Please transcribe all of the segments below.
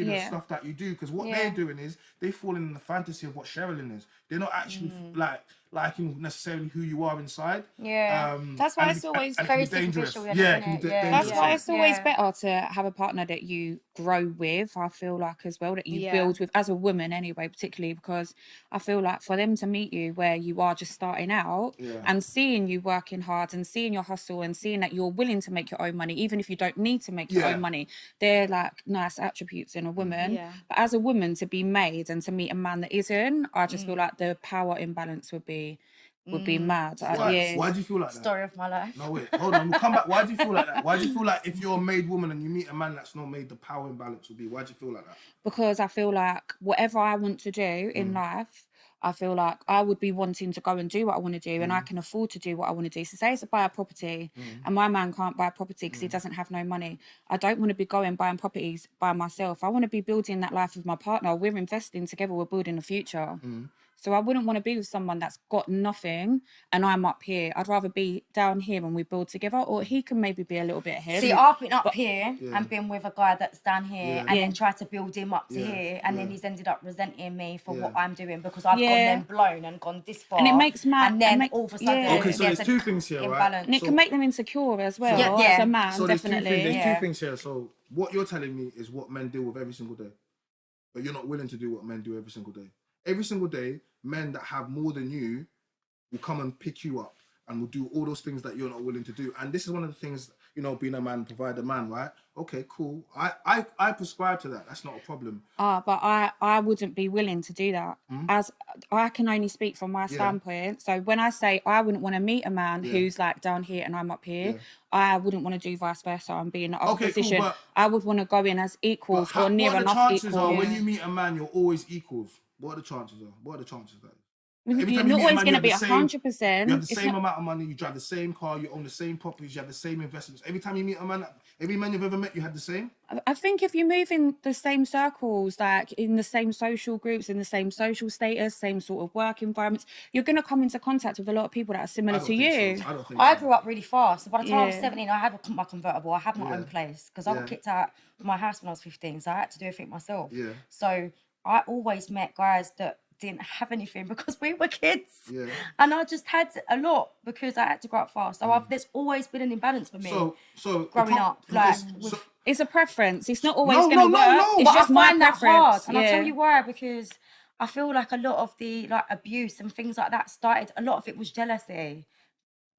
media stuff that you do, because what they're doing is they fall in the fantasy of what Sherilyn is. They're not actually liking necessarily who you are inside. That's why it's always very superficial. That's why it's always better to have a partner that you grow with, I feel like, as well, that you build with, as a woman anyway, particularly because I feel like for them to meet you where you are just starting out and seeing you working hard and seeing your hustle and seeing that you're willing to make your own money, even if you don't need to make your own money, they're like nice attributes in a woman. But as a woman, to be made and to meet a man that isn't, I just feel like the power imbalance would be mad. Why do you feel like that? Story of my life. No, wait, hold on, we'll come back. Why do you feel like that? Why do you feel like if you're a made woman and you meet a man that's not made, the power imbalance will be? Why do you feel like that? Because I feel like whatever I want to do in life, I feel like I would be wanting to go and do what I want to do, and I can afford to do what I want to do. So say it's to buy a property and my man can't buy a property because he doesn't have no money. I don't want to be buying properties by myself. I want to be building that life with my partner. We're investing together. We're building a future. So I wouldn't want to be with someone that's got nothing and I'm up here. I'd rather be down here and we build together, or he can maybe be a little bit ahead. See, I've been up here and been with a guy that's down here and then tried to build him up to here, and then he's ended up resenting me for what I'm doing because I've gone then blown and gone this far. And it makes and then all of a sudden okay, so there's two things here, right? And it can make them insecure as well as a man, so definitely. There's two things here. So what you're telling me is what men deal with every single day, but you're not willing to do what men do every single day. Every single day, men that have more than you will come and pick you up and will do all those things that you're not willing to do. And this is one of the things, you know, being a man, provide a man, right? Okay, cool. I prescribe to that. That's not a problem. But I wouldn't be willing to do that. As I can only speak from my standpoint. So when I say I wouldn't want to meet a man who's like down here and I'm up here, I wouldn't want to do vice versa and be in the other position. Cool, I would want to go in as equals or near enough equals. What are the chances are when you meet a man, you're always equals? What are the chances are? What are the chances that? You're not always going to be 100%. You have the same amount of money, you drive the same car, you own the same properties, you have the same investments. Every time you meet a man, every man you've ever met, you had the same? I think if you move in the same circles, like in the same social groups, in the same social status, same sort of work environments, you're going to come into contact with a lot of people that are similar to you. So. I grew up really fast. So by the time I was 17, I had my convertible. I had my own place because I got kicked out of my house when I was 15. So I had to do everything myself. So I always met guys that didn't have anything because we were kids, and I just had a lot because I had to grow up fast. So there's always been an imbalance for me. So growing up, like it's a preference. It's not always going to work. It's but just I find my that hard, preference. and I'll tell you why. Because I feel like a lot of the like abuse and things like that started. A lot of it was jealousy.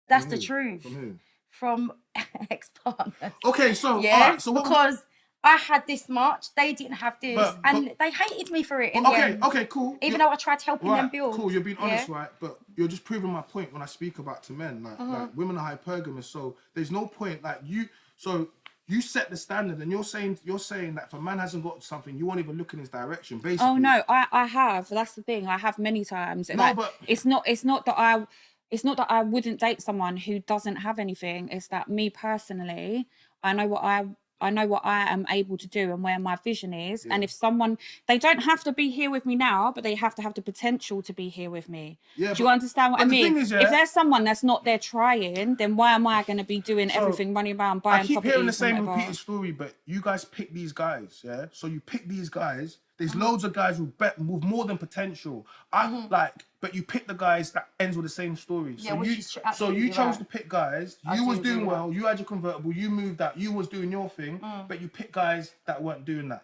That's the truth. From who? From ex-partners. Okay, so so because I had this much, they didn't have this, and they hated me for it. Okay, cool. Even though I tried helping them build. Cool, you're being honest, right? But you're just proving my point when I speak about to men. Like women are hypergamous, so there's no point. Like you set the standard, and you're saying that if a man hasn't got something, you won't even look in his direction. Basically. Oh no, I have. That's the thing. I have many times. No, but it's not that I wouldn't date someone who doesn't have anything. It's that me personally, I know what I am able to do and where my vision is. And if someone, they don't have to be here with me now, but they have to have the potential to be here with me. Do you understand what I mean? If there's someone that's not there trying, then why am I going to be doing everything, running around buying properties? I keep hearing the same repeated story, but you guys pick these guys, yeah? So you pick these guys. There's loads of guys with more than potential. But you pick the guys that ends with the same story. So you chose to pick guys. You was doing well. You had your convertible. You moved out. You was doing your thing. But you picked guys that weren't doing that.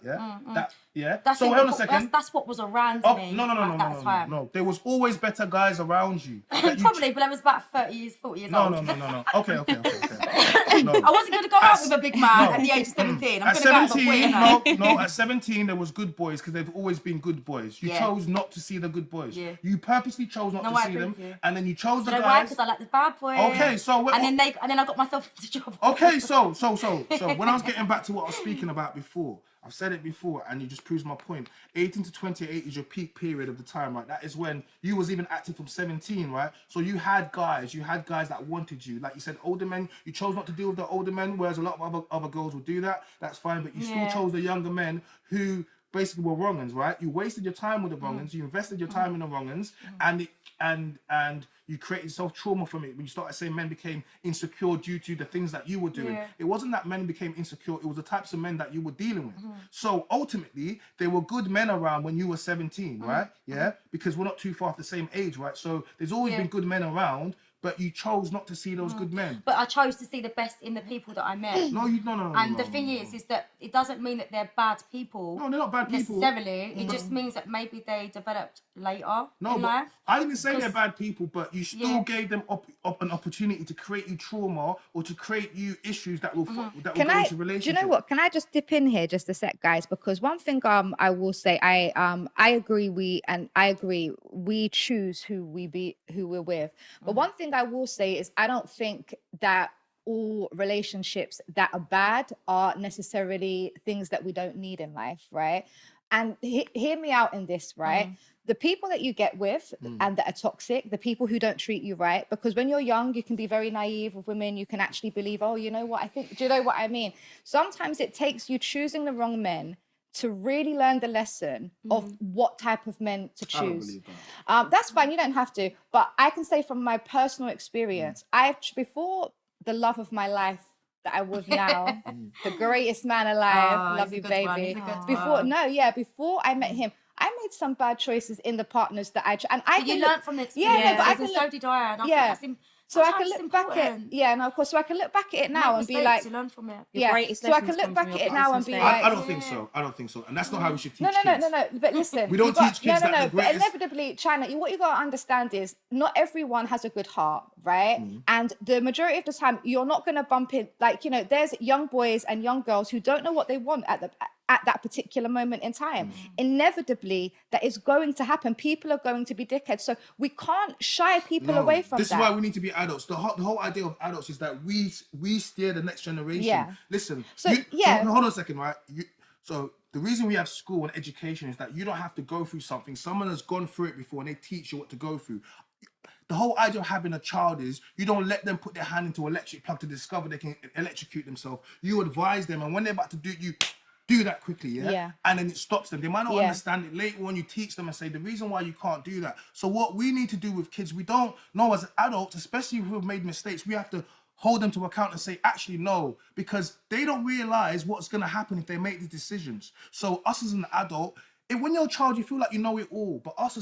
Yeah. So hold on a second. That's what was around me. No. There was always better guys around you. Probably, but I was about 30 years, 40 years old. No. Okay. No. I wasn't going to go out with a big man at the age of 17. I'm going to go out with a boy. At 17 there was good boys because they've always been good boys. You chose not to see the good boys. You purposely chose not to see them, and then you chose the guys. Why? Because I like the bad boys. Okay, so and then I got myself into trouble. Okay, so when I was getting back to what I was speaking about before, I've said it before, and it just proves my point. 18 to 28 is your peak period of the time, right? That is when you was even active from 17, right? So you had guys that wanted you. Like you said, older men, you chose not to deal with the older men, whereas a lot of other girls will do that. That's fine, but you still chose the younger men who basically were wrong-uns, right? You wasted your time with the wrong-uns, you invested your time in the wrong-uns, and you created self-trauma from it when you started saying men became insecure due to the things that you were doing. It wasn't that men became insecure, it was the types of men that you were dealing with. So ultimately, there were good men around when you were 17, right? Yeah, because we're not too far off the same age, right? So there's always been good men around, but you chose not to see those good men. But I chose to see the best in the people that I met. No. And the thing is that it doesn't mean that they're bad people. No, they're not bad people. Necessarily. It just means that maybe they developed later in life. I didn't say they're bad people, but you still gave them an opportunity to create you trauma or to create you issues that will that will go into relationships. Do you know what? Can I just dip in here just a sec, guys? Because one thing I will say, I agree. We choose who we're with. But one thing I will say is I don't think that all relationships that are bad are necessarily things that we don't need in life, right? And hear me out in this, right? The people that you get with and that are toxic, the people who don't treat you right, because when you're young, you can be very naive with women. You can actually believe, oh, you know what? Do you know what I mean? Sometimes it takes you choosing the wrong men to really learn the lesson of what type of men to choose. I don't believe that. That's fine, you don't have to. But I can say from my personal experience, before the love of my life that I'm with now, the greatest man alive, love you, baby. Before I met him, I made some bad choices in the partners that But you learned from the experience. So did I. And I think so I can look back at of course. So I can look back at it now and be like, learn from it. So I can look back at it now and be like, I don't think so. I don't think so, and that's not how we should teach kids. No. But listen, we don't teach kids that the But inevitably, China, what you got to understand is not everyone has a good heart, right? And the majority of the time, you're not going to bump in. Like, there's young boys and young girls who don't know what they want at that particular moment in time. Inevitably, that is going to happen. People are going to be dickheads. So we can't shy people away from that. This is why we need to be adults. The whole idea of adults is that we steer the next generation. Yeah. Listen. So hold on a second, right? So the reason we have school and education is that you don't have to go through something. Someone has gone through it before and they teach you what to go through. The whole idea of having a child is you don't let them put their hand into an electric plug to discover they can electrocute themselves. You advise them, and when they're about to do it, you do that quickly, yeah? And then it stops them. They might not understand it. Later on, you teach them and say, the reason why you can't do that. So what we need to do with kids, we don't know as adults, especially if we've made mistakes, we have to hold them to account and say, actually, no, because they don't realize what's going to happen if they make these decisions. So us as an adult, when you're a child, you feel like you know it all. But us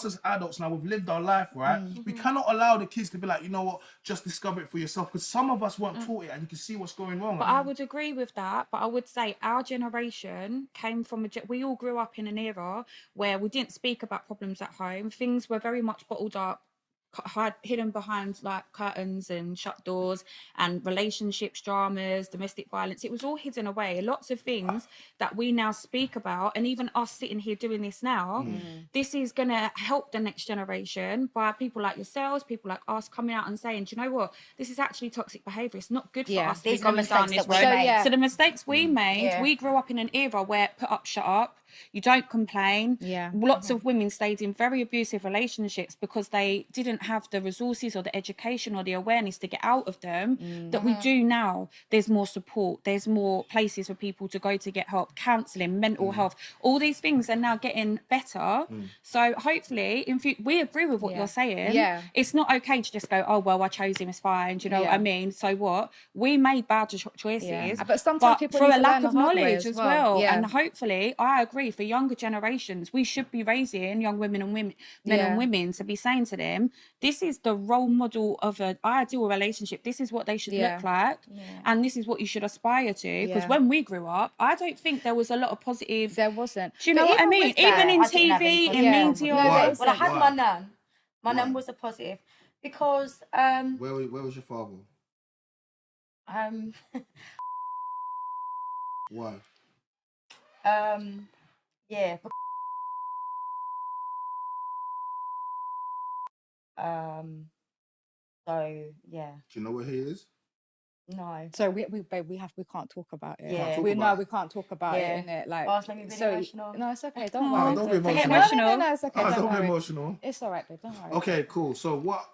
as adults now, we've lived our life, right? We cannot allow the kids to be like, you know what, just discover it for yourself. Because some of us weren't taught it and you can see what's going wrong. But I would agree with that. But I would say our generation came from we all grew up in an era where we didn't speak about problems at home. Things were very much bottled up, hidden behind like curtains and shut doors, and relationships, dramas, domestic violence. It was all hidden away. Lots of things that we now speak about, and even us sitting here doing this now, this is going to help the next generation by people like yourselves, people like us coming out and saying, do you know what, this is actually toxic behaviour. It's not good for us to be going down this road. So the mistakes we made, we grew up in an era where put up, shut up, you don't complain. Lots of women stayed in very abusive relationships because they didn't have the resources or the education or the awareness to get out of them that we do now. There's more support, there's more places for people to go to get help, counselling, mental health, all these things are now getting better. So hopefully we agree with what you're saying. It's not okay to just go, oh well, I chose him, it's fine, do you know what I mean? So what, we made bad choices, but sometimes people for a lack of knowledge as well. And hopefully, I agree, for younger generations, we should be raising young women and men and women to be saying to them, this is the role model of an ideal relationship. This is what they should look like, and this is what you should aspire to. Because when we grew up, I don't think there was a lot of positive. There wasn't. Do you know what I mean? Even in TV, in media. Well, I had my nan. My nan was a positive because. Where was your father? Why? Yeah. So yeah. Do you know where he is? No. So we can't talk about it. Yeah. We can't talk about it, innit? Like, oh, it's making me really emotional. No, it's okay. Don't worry. Don't be emotional. No, it's okay. Don't be emotional. It's all right, babe. Don't worry. Okay, cool. So what?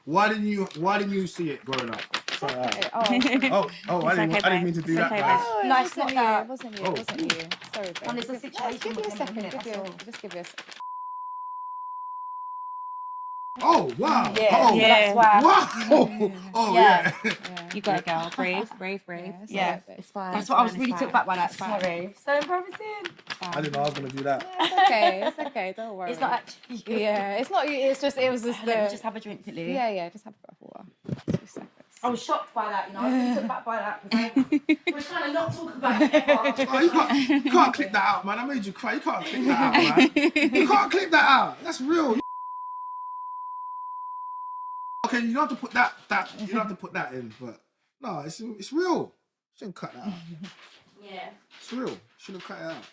Why didn't you see it growing up? okay. I didn't mean to do that, okay, guys. babe. No, it's not that. It wasn't you. It wasn't you. Sorry, babe. And it's a situation Give me a with him, second. innit? That's all. Just give you a second. Oh wow! Yeah, Oh so that's why. wow! Oh Yeah. yeah. You got it, girl. Breathe. Yeah. It's fine. That's what I was It's really fine. took back by that. It's fine. Sorry. So embarrassing. I didn't know I was gonna do that. It's okay. It's okay. Don't worry. It's not actually you. Yeah, it's not you. It's just. It was just Let me the. just have a drink quickly. Yeah. Just have a glass of water. 2 seconds. I was shocked by that, you know. I was really took back by that. Because I was trying to not talk about it ever. Oh, you can't clip that out, man. I made you cry. You can't clip that out, man. You can't clip that out. That's real. Okay, you don't have to put that. You don't have to put that in, but no, it's real. Shouldn't cut that out. Yeah. It's real. Shouldn't cut it out.